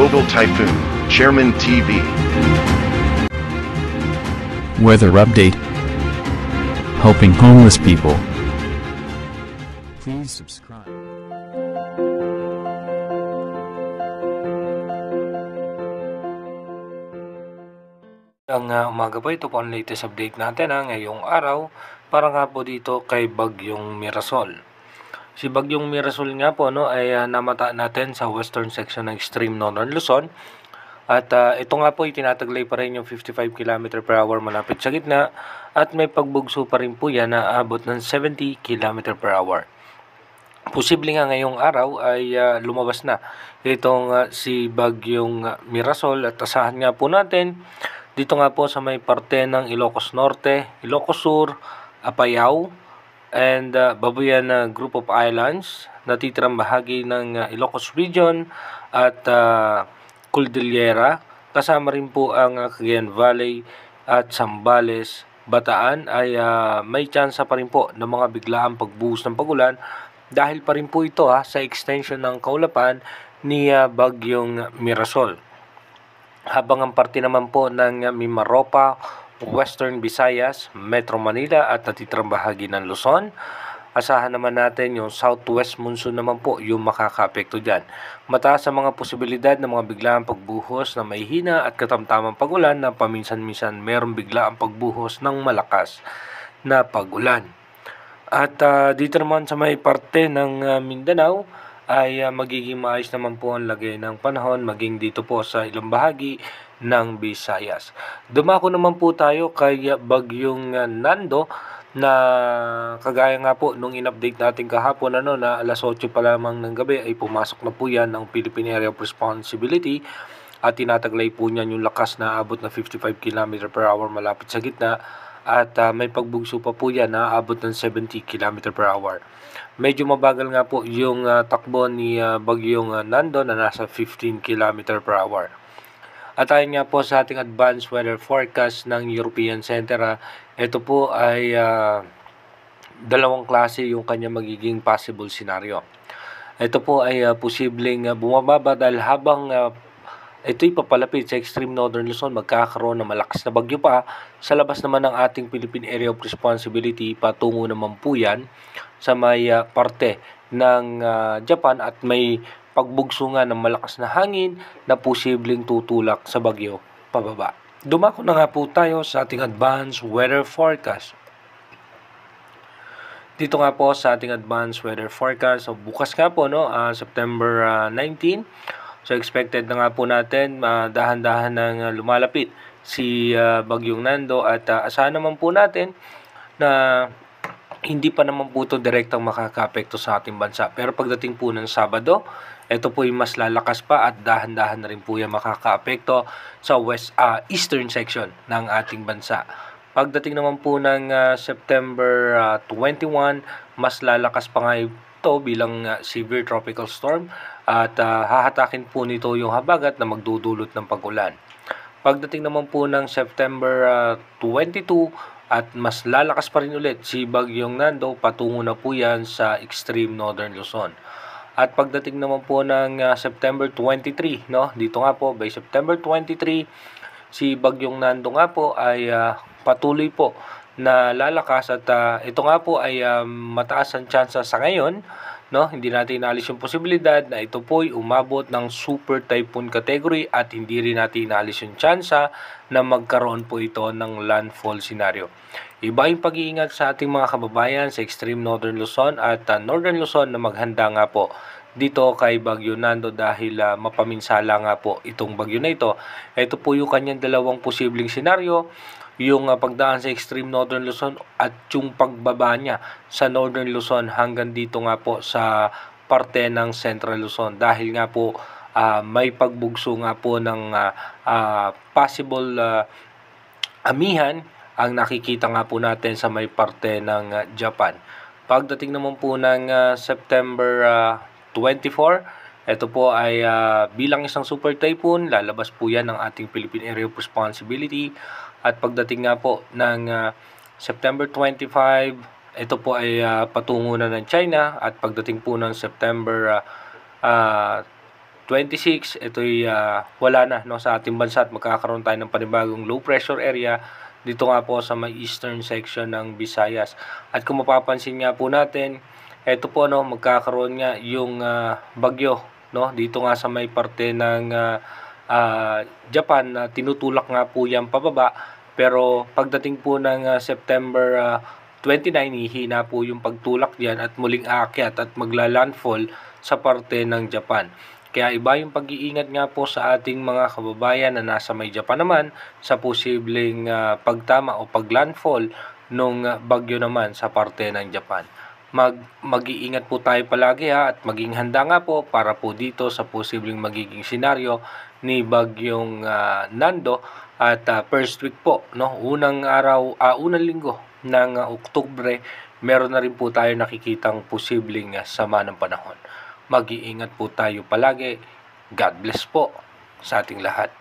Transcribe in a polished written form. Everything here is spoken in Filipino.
Global Typhoon, Chairman TV. Weather update. Helping homeless people. Please subscribe. Umaga po, ito po ang latest update natin ngayong araw para nga po dito kay Bagyong Mirasol. Si Bagyong Mirasol nga po ay namata natin sa western section ng extreme northern Luzon. At ito nga po itinataglay pa rin yung 55 km per hour malapit sa gitna at may pagbugso pa rin po yan na aabot ng 70 km per hour. Posible nga ngayong araw ay lumabas na itong si Bagyong Mirasol at asahan nga po natin dito nga po sa may parte ng Ilocos Norte, Ilocos Sur, Apayao, and Babuyan Group of Islands, natitirang bahagi ng Ilocos Region at Cordillera, kasama rin po ang Cagayan Valley at Zambales, Bataan ay may tsansa pa rin po ng mga biglaang pagbuhos ng pagulan dahil pa rin po ito sa extension ng kaulapan ni Bagyong Mirasol. Habang ang parte naman po ng Mimaropa, Western Visayas, Metro Manila at natitirang bahagi ng Luzon, asahan naman natin yung southwest monsoon naman po yung makakaapekto dyan. Mataas ang mga posibilidad ng mga biglaang pagbuhos na may hina at katamtamang pagulan na paminsan-minsan mayroong biglaang pagbuhos ng malakas na pagulan. At dito naman sa may parte ng Mindanao, ay magiging maayos naman po ang lagay ng panahon maging dito po sa ilang bahagi ng Visayas. Dumako naman po tayo kay Bagyong Nando na kagaya nga po nung in-update natin kahapon na alas 8 pa lamang ng gabi ay pumasok na po yan ng Philippine Area of Responsibility at tinataglay po niyan yung lakas na abot na 55 km per hour malapit sa gitna at may pagbugso pa po yan na abot ng 70 km per hour. Medyo mabagal nga po yung takbo ni Bagyong Nando na nasa 15 km per hour. At ayon nga po sa ating advanced weather forecast ng European Center, ito po ay dalawang klase yung kanya magiging possible scenario. Ito po ay posibleng bumababa dahil habang ito'y papalapit sa extreme northern Luzon, magkakaroon ng malakas na bagyo pa. Sa labas naman ng ating Philippine Area of Responsibility, patungo naman po yan sa may parte ng Japan at may pagbugso nga ng malakas na hangin na posibleng tutulak sa bagyo pababa. Dumako na nga po tayo sa ating advanced weather forecast. Dito nga po sa ating advanced weather forecast, so bukas nga po September 19. So expected na nga po natin dahan-dahan nang lumalapit si Bagyong Nando at asahan naman po natin na hindi pa naman po ito direktang makakaapekto sa ating bansa. Pero pagdating po ng Sabado, ito po yung mas lalakas pa at dahan-dahan na rin po yung makakaapekto sa eastern section ng ating bansa. Pagdating naman po ng September 21, mas lalakas pa nga ito bilang severe tropical storm at hahatakin po nito yung habagat na magdudulot ng pagulan. Pagdating naman po ng September 22 at mas lalakas pa rin ulit si Bagyong Nando, patungo na po yan sa extreme northern Luzon. At pagdating naman po ng September 23, dito nga po by September 23, si Bagyong Nando nga po ay patuloy po na lalakas at ito nga po ay mataas ang tsansa sa ngayon. Hindi natin inalis yung posibilidad na ito po ay umabot ng super typhoon category at hindi rin natin inalis yung tsansa na magkaroon po ito ng landfall scenario. Iba yung pag-iingat sa ating mga kababayan sa extreme northern Luzon at northern Luzon na maghanda nga po dito kay Bagyong Nando dahil mapaminsala nga po itong bagyo na ito. Ito po yung kanyang dalawang posibleng senaryo, yung pagdaan sa extreme northern Luzon at yung pagbaba niya sa northern Luzon hanggang dito nga po sa parte ng central Luzon dahil nga po may pagbugso nga po ng possible amihan ang nakikita nga po natin sa may parte ng Japan. Pagdating naman po ng September 24, ito po ay bilang isang super typhoon, lalabas po yan ng ating Philippine Area of Responsibility. At pagdating nga po ng September 25, ito po ay patungo na ng China. At pagdating po ng September 26, ito'y wala na, no, sa ating bansa at magkakaroon tayo ng panibagong low pressure area dito nga po sa may eastern section ng Visayas. At kung mapapansin nga po natin, ito po, no, magkakaroon nga yung bagyo, no, dito nga sa may parte ng Japan na tinutulak nga po yan pababa, pero pagdating po ng September 29, hihina po yung pagtulak diyan at muling aakyat at magla-landfall sa parte ng Japan. Kaya iba yung pag-iingat nga po sa ating mga kababayan na nasa may Japan naman sa posibleng pagtama o paglandfall nung bagyo naman sa parte ng Japan. Mag-iingat po tayo palagi at maging handa nga po para po dito sa posibleng magiging senaryo ni bagyong Nando at first week po, no, unang linggo ng Oktubre, meron na rin po tayo nakikitang posibleng sama ng panahon. Mag-iingat po tayo palagi. God bless po sa ating lahat.